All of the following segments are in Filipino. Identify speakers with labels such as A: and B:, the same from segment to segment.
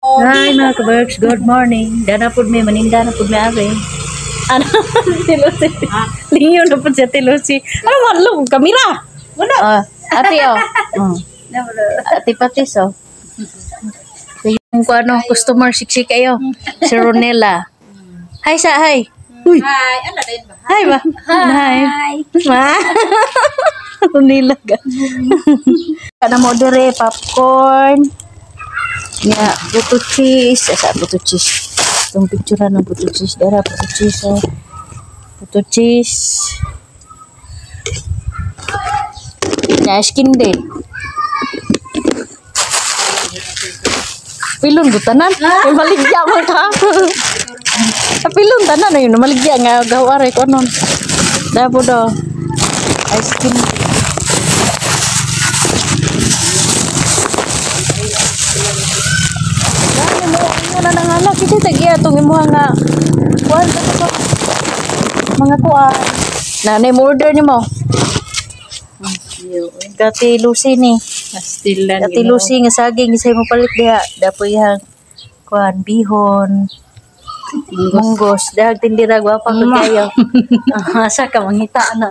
A: Hi mga kaberks, good morning. Dana pud may maninda na pud may ari. Ano? Tilusi. Linyo na pud siya tilusi. Ano man lo kamera? Wala. Ate oh. Ate patis oh. Yung ano, customer siksik kayo. Si Ronela. Hi sa hi. Uy.
B: Hi, ano din ba?
A: Hi ba? Hi. Ma. Ronela ka. Kana mo dire popcorn. Ya, buto cheese. Asa buto cheese? Itong picture ng buto cheese. Dara, buto cheese. Oh. Buto cheese. Ya, skin day. Pilon butanan. May maligya mo ka. Pilon tanan na yun. Maligya nga. Gawari ko nun. Dara po do. Ice cream. Kita tagya itong imuha nga kuhan ka mga kuhan na order niyo mo Kati Lucy ni Kati Lucy nga saging isa mo palit diha dapo ihang kuhan bihon munggos dahag tindira gwapa ko kayo asa ka mangita na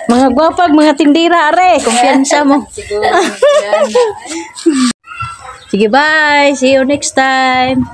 A: mga gwapag mga tindira are kumpiyansa mo sige bye see you next time.